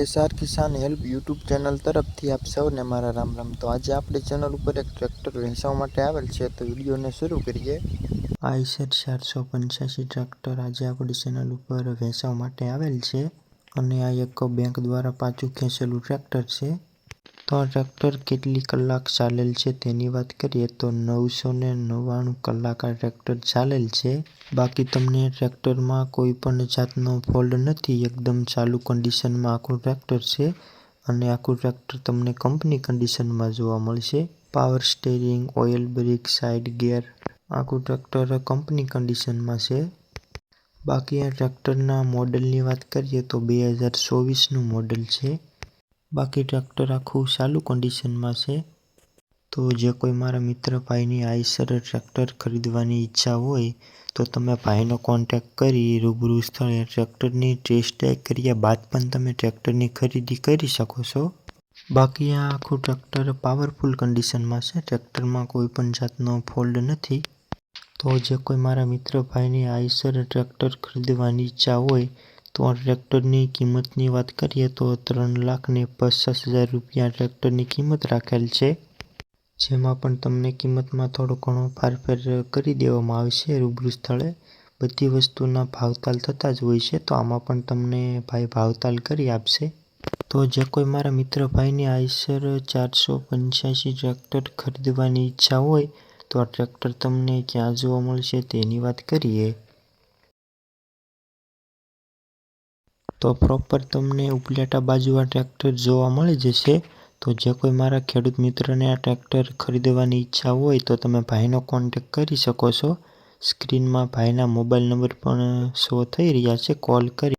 SR કિસાન help YouTube channel તરફથી આપ સૌને મારા રામ રામ। તો આજે આપણી ચેનલ ઉપર એક ટ્રેક્ટર વેચવા માટે આવેલ છે, તો વિડીયોને શરૂ કરીએ। આઈસર 485 ટ્રેક્ટર આજે આપણી ચેનલ ઉપર વેચવા માટે આવેલ છે અને આ એક બેંક દ્વારા પાછું ખેંચેલું ટ્રેક્ટર છે। તો આ ટ્રેક્ટર કેટલી કલાક ચાલેલ છે તેની વાત કરીએ તો 999 કલાક આ ટ્રેક્ટર ચાલેલ છે। બાકી તમને ટ્રેક્ટરમાં કોઈ પણ જાતનો ફોલ્ટ નથી, એકદમ ચાલુ કન્ડિશનમાં આખું ટ્રેક્ટર છે અને આખું ટ્રેક્ટર તમને કંપની કન્ડિશનમાં જોવા મળશે। Power steering, oil break, side ગેર આખું ટ્રેક્ટર કંપની કન્ડિશનમાં છે। બાકી આ ટ્રેક્ટરના મોડલની વાત કરીએ તો 2024નું મોડલ છે। બાકી ટ્રેક્ટર આખું ચાલુ કન્ડિશનમાં છે। તો જે કોઈ મારા મિત્ર ભાઈની આઈસર ટ્રેક્ટર ખરીદવાની ઈચ્છા હોય તો તમે ભાઈનો કોન્ટેક્ટ કરી રૂબરૂ સ્થળે ટ્રેક્ટરની ટેસ્ટ ડ્રાઈવ કર્યા બાદ પણ તમે ટ્રેક્ટરની ખરીદી કરી શકો છો। બાકી આ આખું ટ્રેક્ટર પાવરફુલ કન્ડિશનમાં છે, ટ્રેક્ટરમાં કોઈ પણ જાતનો ફોલ્ટ નથી। તો જે કોઈ મારા મિત્ર ભાઈની આઈસર ટ્રેક્ટર ખરીદવાની ઈચ્છા હોય તો આ ટ્રેક્ટરની કિંમતની વાત કરીએ તો 3,50,000 રૂપિયા ટ્રેક્ટરની કિંમત રાખેલ છે, જેમાં પણ તમને કિંમતમાં થોડો ઘણો ફારફેર કરી દેવામાં આવશે રૂબરૂ સ્થળે। બધી વસ્તુના ભાવતાલ થતા જ હોય છે, તો આમાં પણ તમને ભાઈ ભાવતાલ કરી આપશે। તો જે કોઈ મારા મિત્ર ભાઈની આઈસર 485 ટ્રેક્ટર ખરીદવાની ઈચ્છા હોય તો આ ટ્રેક્ટર તમને ક્યાં જોવા મળશે તેની વાત કરીએ તો પ્રોપર તમને ઉપલેટા બાજુ આ ટ્રેક્ટર જોવા મળી જશે। તો જે કોઈ મારા ખેડૂત મિત્રને આ ટ્રેક્ટર ખરીદવાની ઈચ્છા હોય તો તમે ભાઈનો કોન્ટેક્ટ કરી શકો છો। સ્ક્રીનમાં ભાઈના મોબાઈલ નંબર પણ શો થઈ રહ્યા છે, કોલ કરી